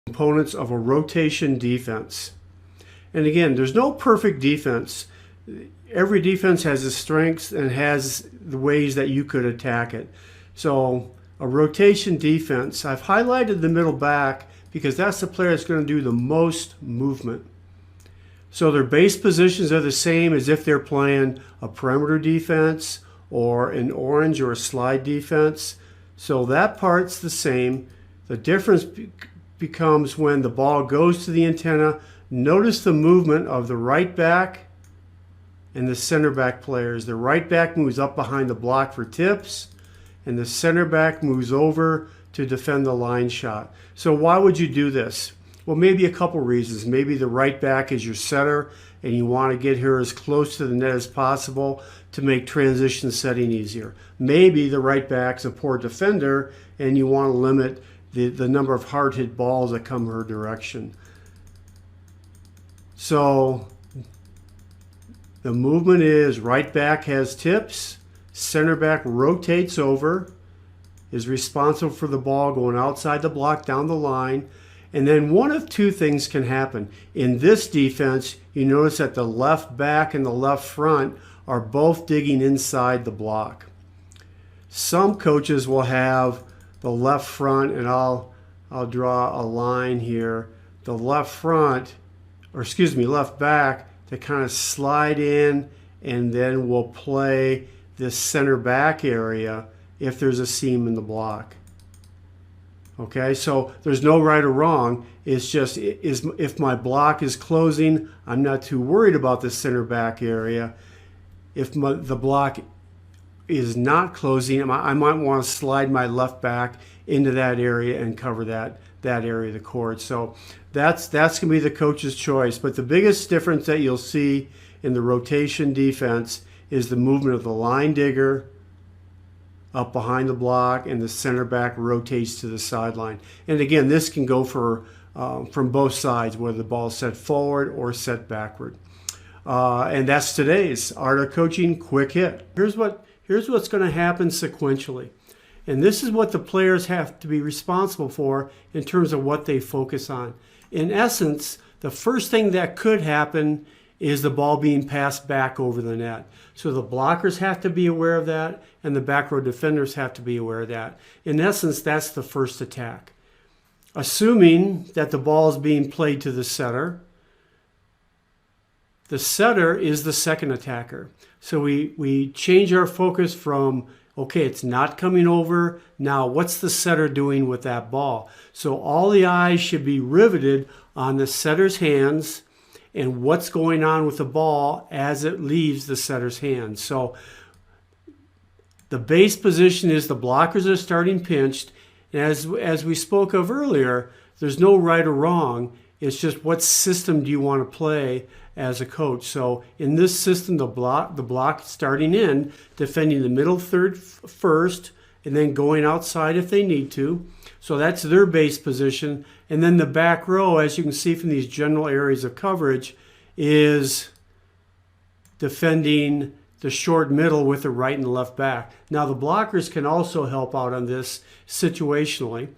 Components of a rotation defense. And again, there's no perfect defense. Every defense has its strengths and has the ways that you could attack it. So a rotation defense, I've highlighted the middle back because that's the player that's going to do the most movement. So their base positions are the same as if they're playing a perimeter defense or an orange or a slide defense. So that part's the same. The difference becomes when the ball goes to the antenna. Notice the movement of the right back and the center back players. The right back moves up behind the block for tips, and the center back moves over to defend the line shot. So why would you do this? Well, maybe a couple reasons. Maybe the right back is your setter and you want to get her as close to the net as possible to make transition setting easier. Maybe the right back's a poor defender and you want to limit the number of hard hit balls that come her direction. So the movement is right back has tips, center back rotates over, is responsible for the ball going outside the block down the line. And then one of two things can happen. In this defense, you notice that the left back and the left front are both digging inside the block. Some coaches will have the left front, and I'll draw a line here. The left front, or excuse me, left back to kind of slide in, and then we'll play this center back area if there's a seam in the block. Okay, so there's no right or wrong. It's just if my block is closing, I'm not too worried about the center back area. If the block is not closing, I might want to slide my left back into that area and cover that area of the court. So that's going to be the coach's choice. But the biggest difference that you'll see in the rotation defense is the movement of the line digger up behind the block, and the center back rotates to the sideline. And again, this can go for from both sides, whether the ball is set forward or set backward. And that's today's Art of Coaching Quick Hit. Here's what's going to happen sequentially. And this is what the players have to be responsible for in terms of what they focus on. In essence, the first thing that could happen is the ball being passed back over the net. So the blockers have to be aware of that, and the back row defenders have to be aware of that. In essence, that's the first attack. Assuming that the ball is being played to the setter is the second attacker. So we change our focus from, okay, it's not coming over. Now, what's the setter doing with that ball? So all the eyes should be riveted on the setter's hands and what's going on with the ball as it leaves the setter's hands. So the base position is the blockers are starting pinched. And as we spoke of earlier, there's no right or wrong. It's just what system do you want to play as a coach. So in this system, the block starting in, defending the middle third first, and then going outside if they need to. So that's their base position. And then the back row, as you can see from these general areas of coverage, is defending the short middle with the right and the left back. Now the blockers can also help out on this situationally.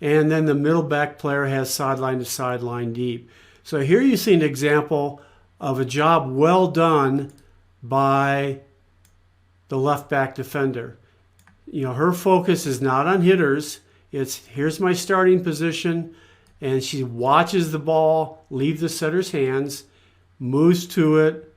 And then the middle back player has sideline to sideline deep. So here you see an example of a job well done by the left back defender. You know, her focus is not on hitters. It's here's my starting position, and she watches the ball leave the setter's hands, moves to it,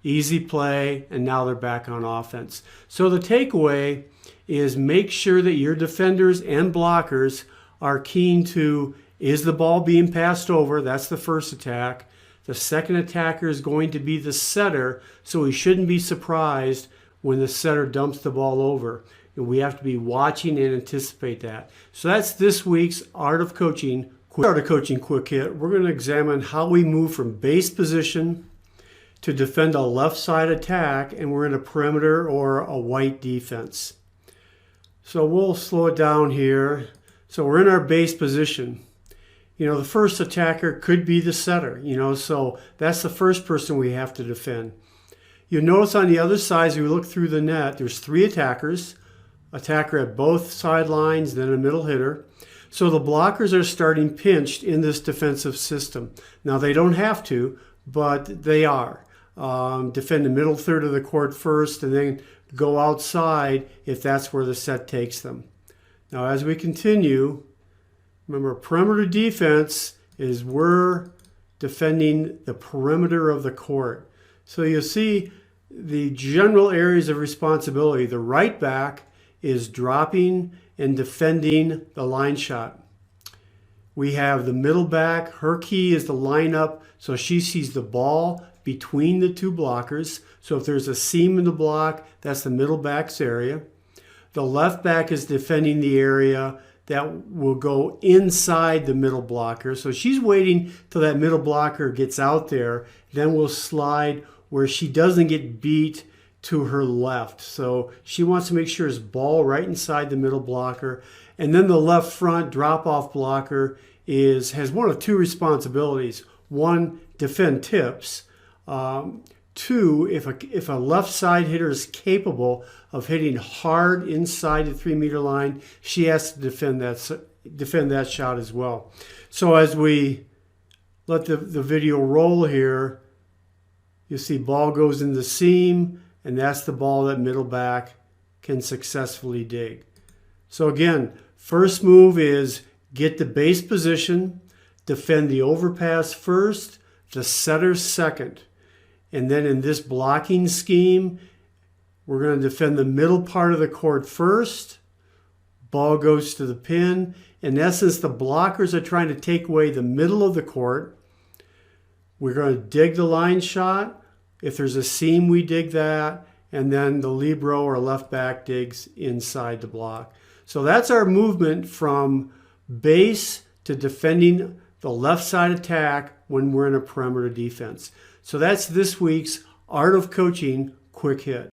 easy play, and now they're back on offense. So the takeaway is make sure that your defenders and blockers are keen to, is the ball being passed over? That's the first attack. The second attacker is going to be the setter, so we shouldn't be surprised when the setter dumps the ball over. And we have to be watching and anticipate that. So that's this week's Art of Coaching Quick Hit. We're going to examine how we move from base position to defend a left side attack, and we're in a perimeter or a white defense. So we'll slow it down here. So we're in our base position. You know, the first attacker could be the setter, you know, so that's the first person we have to defend. You'll notice on the other side, as we look through the net, there's three attackers, attacker at both sidelines, then a middle hitter. So the blockers are starting pinched in this defensive system. Now they don't have to, but they are. Defend the middle third of the court first and then go outside if that's where the set takes them. Now as we continue, remember perimeter defense is we're defending the perimeter of the court. So you see the general areas of responsibility. The right back is dropping and defending the line shot. We have the middle back. Her key is to line up so she sees the ball between the two blockers. So if there's a seam in the block, that's the middle back's area. The left back is defending the area that will go inside the middle blocker. So she's waiting till that middle blocker gets out there. Then we'll slide where she doesn't get beat to her left. So she wants to make sure it's ball right inside the middle blocker. And then the left front drop-off blocker has one of two responsibilities. One, defend tips. Two, if a left side hitter is capable of hitting hard inside the 3-meter line, she has to defend that shot as well. So as we let the video roll here, you see ball goes in the seam, and that's the ball that middle back can successfully dig. So again, first move is get the base position, defend the overpass first, the setter second. And then in this blocking scheme, we're going to defend the middle part of the court first. Ball goes to the pin. In essence, the blockers are trying to take away the middle of the court. We're going to dig the line shot. If there's a seam, we dig that. And then the libero or left back digs inside the block. So that's our movement from base to defending the left side attack when we're in a perimeter defense. So that's this week's Art of Coaching Quick Hit.